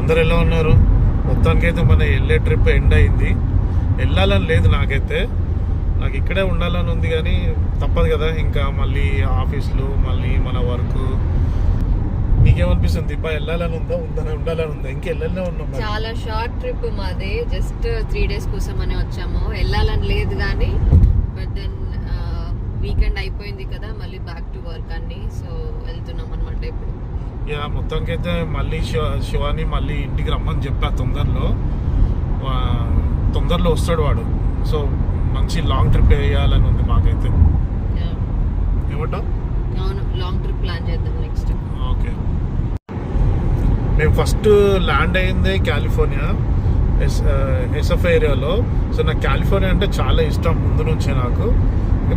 అందరు ఎలా ఉన్నారు? మొత్తానికైతే మన వెళ్ళే ట్రిప్ ఎండ్ అయింది. వెళ్ళాలని లేదు నాకైతే, నాకు ఇక్కడే ఉండాలని ఉంది, కానీ తప్పదు కదా, ఇంకా మళ్ళీ ఆఫీసులు, మళ్ళీ మన వర్క్. నీకేమనిపిస్తుంది? వెళ్ళాలని ఉందా, ఉండాలని ఉందా? ఇంకా వెళ్ళాలనే ఉన్నాం. చాలా షార్ట్ ట్రిప్ మాది, జస్ట్ 3 days కోసం అని వచ్చాము. వెళ్ళాలని లేదు కానీ బట్ దెన్ వీకెండ్ అయిపోయింది కదా, మళ్ళీ బ్యాక్ టు వర్క్ అన్ని, సో వెళ్తున్నాం అనమాట ఇప్పుడు. యా, మొత్తానికైతే మళ్ళీ శివాని మళ్ళీ ఇంటికి రమ్మని చెప్పా. తొందరలో వస్తాడు వాడు. సో మంచి లాంగ్ ట్రిప్ వేయాలని ఉంది మాకైతే. ఏమంటావు? అవును, లాంగ్ ట్రిప్ ప్లాన్ చేద్దాం నెక్స్ట్. ఓకే, మేము ఫస్ట్ ల్యాండ్ అయిందే కాలిఫోర్నియా, ఎస్ఎఫ్ ఏరియాలో. సో నాకు కాలిఫోర్నియా అంటే చాలా ఇష్టం ముందు నుంచే నాకు.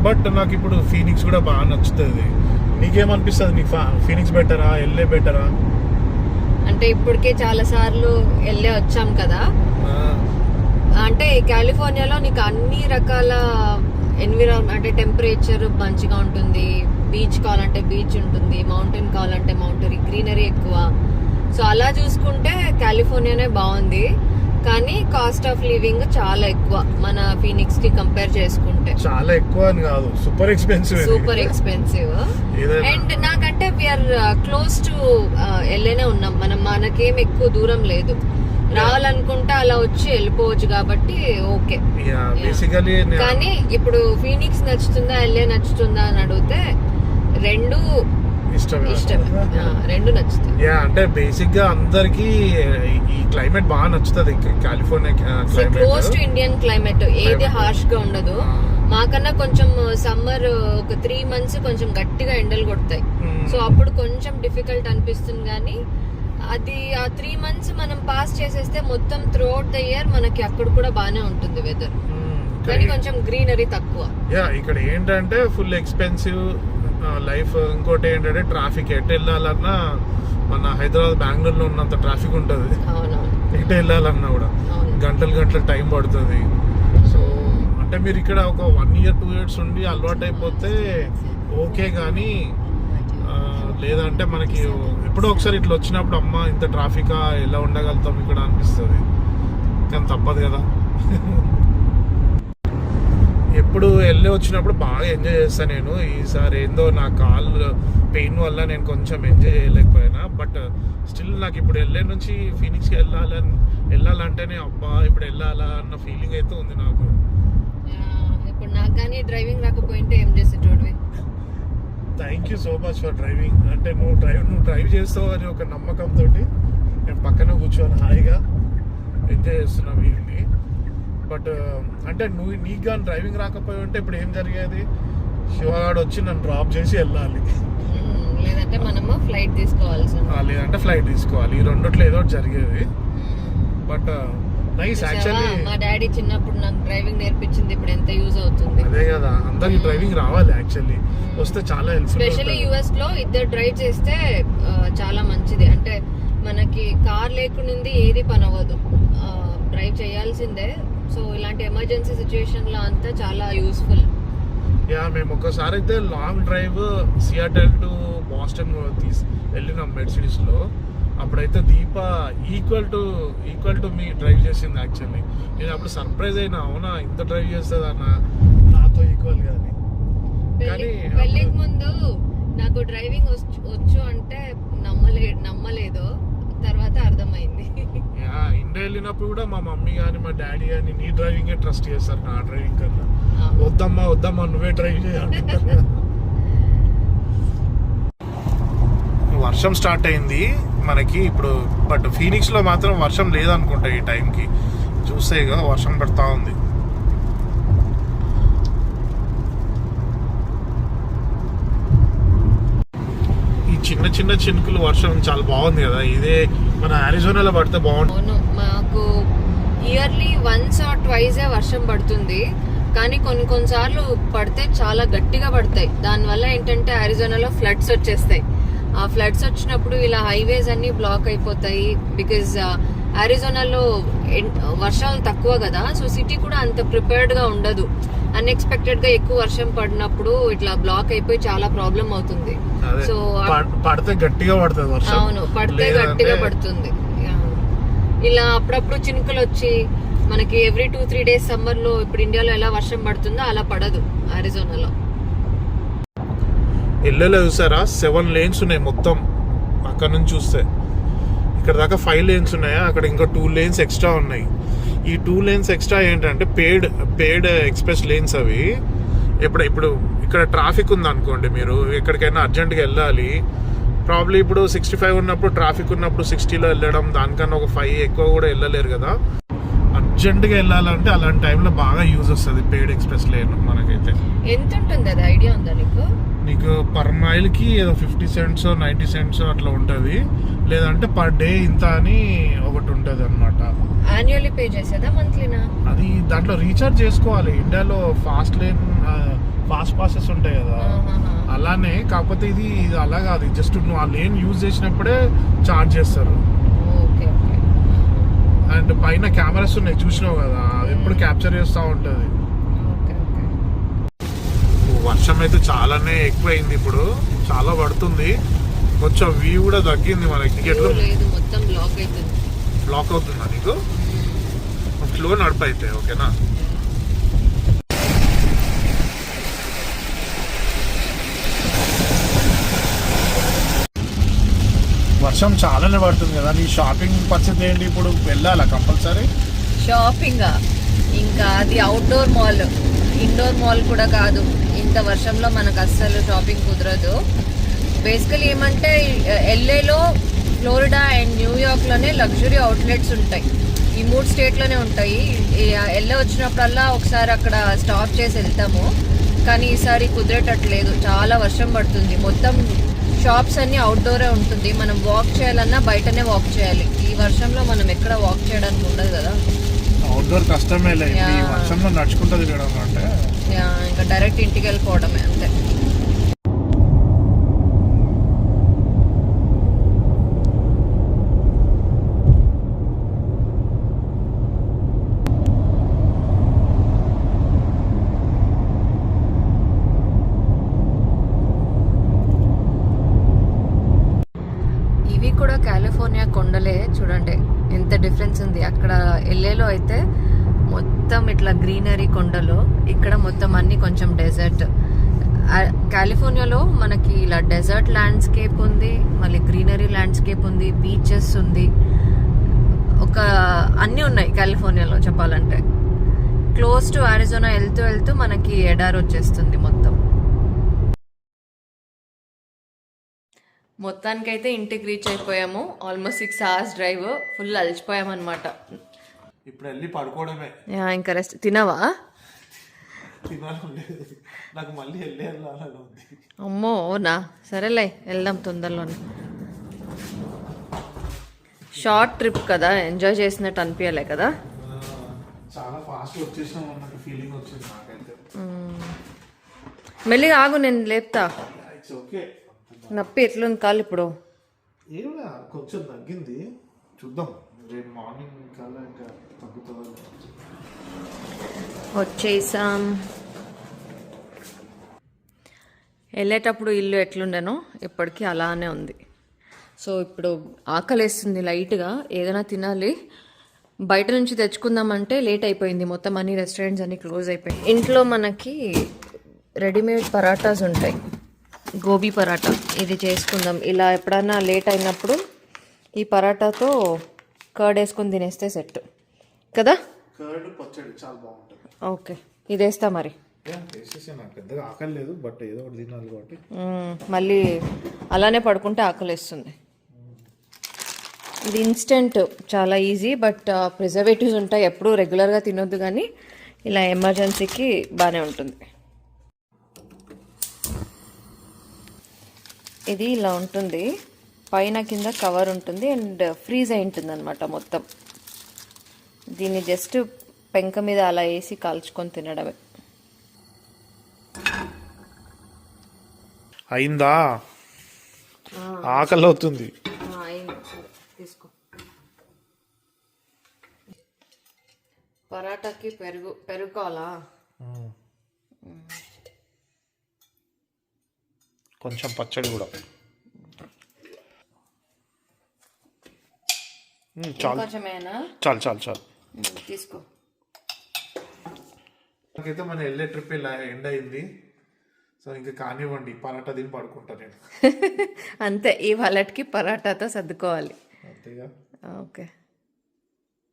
బట్ నాకు ఇప్పుడు ఫీనిక్స్ కూడా బాగా నచ్చుతుంది. నీకేమనిపిస్తుంది? నీకు ఫీనిక్స్ బెటరా, ఎల్ఏ బెటరా? అంటే ఇప్పటికే చాలా సార్లు వెళ్ళే వచ్చాం కదా. అంటే కాలిఫోర్నియాలో నీకు అన్ని రకాల ఎన్విరాన్మెంట్, అంటే టెంపరేచర్ మంచిగా ఉంటుంది, బీచ్ కావాలంటే బీచ్ ఉంటుంది, మౌంటైన్ కావాలంటే మౌంటైన్, గ్రీనరీ ఎక్కువ. సో అలా చూసుకుంటే కాలిఫోర్నియానే బాగుంది. కానీ కాస్ట్ ఆఫ్ లివింగ్ చాలా ఎక్కువ మన ఫీనిక్స్ కి కంపేర్ చేసుకుంటే. చాలా ఎక్కువ అని కాదు, సూపర్ ఎక్స్పెన్సివ్. అండ్ నాకంటే వీఆర్ క్లోజ్ టు ఎల్ఏనే ఉన్నాం మనం, మనకేం ఎక్కువ దూరం లేదు. రావాలనుకుంటే అలా వచ్చి వెళ్ళిపోవచ్చు కాబట్టి ఓకే. కానీ ఇప్పుడు ఫీనిక్స్ నచ్చుతుందా, ఎల్ఏ నచ్చుతుందా అని అడిగితే రెండు నచ్చుతుంది. అంటే బేసిక్ గా అందరికి ఈ క్లైమేట్ బాగా నచ్చుతుంది. California close to Indian climate, ఏది హార్ష్ గా ఉండదు. మాకన్నా కొంచెం సమ్మర్ ఒక 3 months కొంచెం గట్టిగా ఎండలు కొడతాయి. సో అప్పుడు కొంచెం డిఫికల్ట్ అనిపిస్తుంది. కానీ అది ఆ 3 months మనం పాస్ చేసేస్తే మొత్తం త్రూ అవుట్ ద ఇయర్ మనకి అక్కడ కూడా బానే ఉంటుంది వెదర్. కానీ కొంచెం గ్రీనరీ తక్కువ. ఇక్కడ ఏంటంటే ఫుల్ ఎక్స్పెన్సివ్ లైఫ్. ఇంకోటి ఏంటంటే ట్రాఫిక్, ఎటు వెళ్ళాలన్నా మన హైదరాబాద్, బెంగళూరులో ఉన్నంత ట్రాఫిక్ ఉంటుంది. ఎటు వెళ్ళాలన్నా కూడా గంటలు టైం పడుతుంది. సో అంటే మీరు ఇక్కడ ఒక 1 year 2 years ఉండి అలవాటు అయిపోతే ఓకే. కానీ లేదంటే మనకి ఎప్పుడో ఒకసారి ఇట్లా వచ్చినప్పుడు అమ్మ ఇంత ట్రాఫికా, ఎలా ఉండగలుగుతాం ఇక్కడ అనిపిస్తుంది. కానీ తప్పదు కదా. ఎప్పుడు వెళ్ళి వచ్చినప్పుడు బాగా ఎంజాయ్ చేస్తాను నేను. ఈసారి ఏందో నా కాళ్ళు పెయిన్ వల్ల నేను కొంచెం ఎంజాయ్ చేయలేకపోయినా. బట్ స్టిల్ నాకు ఇప్పుడు వెళ్ళే నుంచి ఫీనిక్స్కి వెళ్ళాలంటేనే అబ్బా ఇప్పుడు వెళ్ళాలా అన్న ఫీలింగ్ అయితే ఉంది నాకు. ఇప్పుడు నాకు కానీ డ్రైవింగ్ రాకపోయింటే ఏం చేసేటోడివి. Thank you so much for driving. అంటే నువ్వు డ్రైవ్ చేస్తావు అని ఒక నమ్మకంతో నేను పక్కన కూర్చొని హాయిగా ఎంజాయ్ చేస్తున్నా వీళ్ళని. బట్ అంటే నీకు కానీ డ్రైవింగ్ రాకపోయి ఉంటే ఇప్పుడు ఏం జరిగేది? శివగాడు వచ్చి నన్ను డ్రాప్ చేసి వెళ్ళాలి, లేదంటే మనము ఫ్లైట్ తీసుకోవాలి. ఈ రెండిట్లో ఏదో జరిగేది. But nice actually. మా డాడీ చిన్నప్పుడు నాకు డ్రైవింగ్ నేర్పించింది, ఇప్పుడు ఎంత యూజ్ అవుతుంది. అదే కదా, అందరికి డ్రైవింగ్ రావాలి యాక్చువల్లీ, వస్తే చాలా హెల్ప్ఫుల్. స్పెషల్లీ యుఎస్ లో ఇద్దరు డ్రైవ్ చేస్తే చాలా మంచిది. అంటే మనకి కార్ లేకుండా ఏది పని అవ్వదు, డ్రైవ్ చేయాల్సిందే. సో ఇలాంటి ఎమర్జెన్సీ సిచ్యువేషన్ లో అంతా చాలా యూస్ఫుల్. మేము ఒకసారి అయితే long drive Seattle to Boston వెళ్ళినాం మెర్సిడీస్ లో. అప్పుడైతే దీప ఈక్వల్ టు మీ డ్రైవ్ చేసింది యాక్చువల్లీ. నేను అప్పుడు సర్ప్రైజ్ అయినా, అవునా ఇంత డ్రైవ్ చేస్తుంది అన్న, నాతో ఈక్వల్ గాని. పెళ్ళికి ముందు నాకు డ్రైవింగ్ వచ్చు అంటే నమ్మలేదు, తర్వాత అర్థమైంది. ఇండియా వెళ్ళినప్పుడు కూడా మా మమ్మీ కానీ మా డాడీ కానీ నీ డ్రైవింగే ట్రస్ట్ చేస్తారు నా డ్రైవింగ్ కన్నా. వద్దమ్మా నువ్వే డ్రైవ్ చేయాలి. వర్షం స్టార్ట్ అయింది మనకి ఇప్పుడు. బట్ ఫీనిక్స్ లో మాత్రం వర్షం లేదనుకుంటా ఈ టైంకి. చూస్తే ఇక వర్షం పడతా ఉంది. ఈ చిన్న చినుకులు వర్షం చాలా బాగుంది కదా. ఇదే మన అరిజోనాలో పడితే బాగుంటుంది. మాకు ఇయర్లీ 1 or 2 వర్షం పడుతుంది. కానీ కొన్నిసార్లు పడితే చాలా గట్టిగా పడతాయి. దానివల్ల ఏంటంటే అరిజోనాలో ఫ్లడ్స్ వచ్చేస్తాయి. ఆ ఫ్లడ్స్ వచ్చినప్పుడు ఇలా హైవేస్ అన్ని బ్లాక్ అయిపోతాయి. బికాజ్ అరిజోనాలో వర్షాలు తక్కువ కదా, సో సిటీ కూడా అంత ప్రిపేర్డ్ గా ఉండదు. అన్ఎక్స్పెక్టెడ్ గా ఎక్కువ వర్షం పడినప్పుడు ఇట్లా బ్లాక్ అయిపోయి చాలా ప్రాబ్లం అవుతుంది. సో పడితే గట్టిగా పడుతుంది వర్షం. అవును, పడితే గట్టిగా పడుతుంది. ఇలా అప్పుడప్పుడు చినుకులు వచ్చి మనకి ఎవ్రీ 2-3 డేస్ సమ్మర్ లో ఇప్పుడు ఇండియాలో ఎలా వర్షం పడుతుందో అలా పడదు అరిజోనాలో. ఎల్లెలో చూసారా 7 lanes ఉన్నాయి మొత్తం. అక్కడ నుంచి చూస్తే ఇక్కడ దాకా 5 lanes ఉన్నాయా, అక్కడ ఇంకా 2 lanes ఎక్స్ట్రా ఉన్నాయి. ఈ 2 lanes ఎక్స్ట్రా ఏంటంటే పేడ్ ఎక్స్ప్రెస్ లేన్స్ అవి. ఇప్పుడు ఇక్కడ ట్రాఫిక్ ఉంది అనుకోండి, మీరు ఎక్కడికైనా అర్జెంట్గా వెళ్ళాలి, ప్రాబ్లీ ఇప్పుడు 65 ఉన్నప్పుడు ట్రాఫిక్ ఉన్నప్పుడు 60లో వెళ్ళడం, దానికన్నా ఒక 5 ఎక్కువ కూడా వెళ్ళలేరు కదా. అర్జెంట్గా వెళ్ళాలంటే అలాంటి టైంలో బాగా యూజ్ వస్తుంది పేడ్ ఎక్స్ప్రెస్ లేన్. మనకైతే ఎంత ఉంటుంది అది ఐడియా ఉందా నీకు పర్ మైల్కి ఏదో 50 cents 90 cents అట్లా ఉంటుంది, లేదంటే పర్ డే ఇంత అని ఒకటి ఉంటుంది అనమాట. యాన్యువల్లీ పే చేసేదా మంత్లీనా? అది దాంట్లో రీఛార్జ్ చేసుకోవాలి. ఇండియాలో ఫాస్ట్ పాసెస్ ఉంటాయి కదా, అలానే. కాకపోతే ఇది అలా కాదు, జస్ట్ నువ్వు ఆ లేన్ యూజ్ చేసినప్పుడే ఛార్జ్ చేస్తారు. అండ్ పైన కెమెరాస్ ఉన్నాయి చూసినావు కదా, అది ఎప్పుడు క్యాప్చర్ చేస్తూ ఉంటుంది. వర్షం అయితే చాలానే ఎక్కువైంది, ఇప్పుడు చాలా పడుతుంది. కొంచెం వ్యూ కూడా తగ్గింది మనకి. మొత్తం బ్లాక్ అవుతుందా నీకు? స్లో నడుపు అయితే ఓకేనా. వర్షం చాలానే పడుతుంది కదా, నీ షాపింగ్ పరిస్థితి ఏంటి? ఇప్పుడు వెళ్ళాలా కంపల్సరీ షాపింగ్? ఇంకా అది అవుట్డోర్ మాల్, ఇండోర్ మాల్ కూడా కాదు. ఇంత వర్షంలో మనకు అస్సలు షాపింగ్ కుదరదు. బేసికలీ ఏమంటే ఎల్ఏలో, ఫ్లోరిడా అండ్ న్యూయార్క్లోనే లగ్జరీ అవుట్లెట్స్ ఉంటాయి. ఈ 3 స్టేట్లోనే ఉంటాయి. ఎల్ఏ వచ్చినప్పుడల్లా ఒకసారి అక్కడ స్టాప్ చేసి వెళ్తాము, కానీ ఈసారి కుదిరేటట్లేదు, చాలా వర్షం పడుతుంది. మొత్తం షాప్స్ అన్ని అవుట్డోరే ఉంటుంది. మనం వాక్ చేయాలన్నా బయటనే వాక్ చేయాలి. ఈ వర్షంలో మనం ఎక్కడ వాక్ చేయడానికి ఉండదు కదా. అవుట్డోర్ కష్టమే లేదు, ఈ వర్షంలో నడుచుకుంటూ తిరగడం అంటే ఇంకా డైరెక్ట్ ఇంటికి వెళ్ళిపోవడమే అంతే. ఇవి కూడా కాలిఫోర్నియా కొండలే, చూడండి ఎంత డిఫరెన్స్ ఉంది. అక్కడ ఎల్ఏలో అయితే మొత్తం ఇట్లా గ్రీనరీ కొండలు, ఇక్కడ మొత్తం అన్ని కొంచెం డెజర్ట్. కాలిఫోర్నియాలో మనకి ఇలా డెజర్ట్ ల్యాండ్స్కేప్ ఉంది, మళ్ళీ గ్రీనరీ ల్యాండ్స్కేప్ ఉంది, బీచెస్ ఉంది, అన్నీ ఉన్నాయి కాలిఫోర్నియాలో చెప్పాలంటే. క్లోజ్ టు అరిజోనా వెళ్తూ వెళ్తూ మనకి ఎడారి వచ్చేస్తుంది మొత్తం. మొత్తానికైతే ఇంటికి రీచ్ అయిపోయాము. Almost 6 hours drive. ఫుల్ అలసిపోయామన్నమాట. ఇప్పుడు వెళ్ళి పడుకోవడమే. ఇంకా రెస్ట్. తినవా? నాకు మళ్ళీ అమ్మో నా సరేలే, వెళ్దాం తొందరలోనే. షార్ట్ ట్రిప్ కదా, ఎంజాయ్ చేసినట్టు అనిపించలే కదా. చాలా ఫాస్ట్ వచ్చేసాం అన్నట్టు ఫీలింగ్ వచ్చింది నాకైతే. మెల్లిగా ఆగు, నేను లేపుతా. ఓకే. నొప్పి ఎట్లుంది కాలు ఇప్పుడు? ఏమైనా కొంచెం తగ్గింది, చూద్దాం రేపు మార్నింగ్ కల్లా ఇంకా తగ్గుతుంది. వచ్చేసాం. వెళ్ళేటప్పుడు ఇల్లు ఎట్లుండేనో ఇప్పటికీ అలానే ఉంది. సో ఇప్పుడు ఆకలేస్తుంది లైట్గా, ఏదైనా తినాలి. బయట నుంచి తెచ్చుకుందామంటే లేట్ అయిపోయింది, మొత్తం అన్ని రెస్టారెంట్స్ అన్ని క్లోజ్ అయిపోయాయి. ఇంట్లో మనకి రెడీమేడ్ పరాటాస్ ఉంటాయి, గోబీ పరాటా. ఇది చేసుకుందాం. ఇలా ఎప్పుడైనా లేట్ అయినప్పుడు ఈ పరాటాతో కర్డ్ వేసుకొని తినేస్తే సెట్ కదా. కర్డ్ పచ్చడి చాలా బాగుంటుంది. ఓకే, ఇది వేస్తా మరి. నాకు పెద్దగా ఆకలి లేదు, బట్ ఏదో ఒకటి తినాలి కాబట్టి. మళ్ళీ అలానే పడుకుంటే ఆకలిస్తుంది. ఇది ఇన్స్టెంట్, చాలా ఈజీ, బట్ ప్రిజర్వేటివ్స్ ఉంటాయి. ఎప్పుడూ రెగ్యులర్గా తినొద్దు, కానీ ఇలా ఎమర్జెన్సీకి బాగానే ఉంటుంది. ఇది ఇలా ఉంటుంది, పైన కింద కవర్ ఉంటుంది అండ్ ఫ్రీజ్ అయి ఉంటుంది అనమాట మొత్తం. దీన్ని జస్ట్ పెంక మీద అలా వేసి కాల్చుకొని తినడమే. అయిందా? ఆకలి అవుతుంది. తీసుకో. పరాటాకి పెరుగు కావాలా? కొంచెం పచ్చడి కూడా. చాలు కొంచెమేనా? చాలు చాలు చాలు. తీసుకో. నాకైతే మన వెళ్ళే ట్రిప్ ఇలా ఎండ్ అయింది. సో ఇంకా కానివ్వండి, పరాటా తిని పడుకుంటా నేను. అంతే, ఈ వాళ్ళకి పరాటాతో సర్దుకోవాలి. అంతేగా. ఓకే.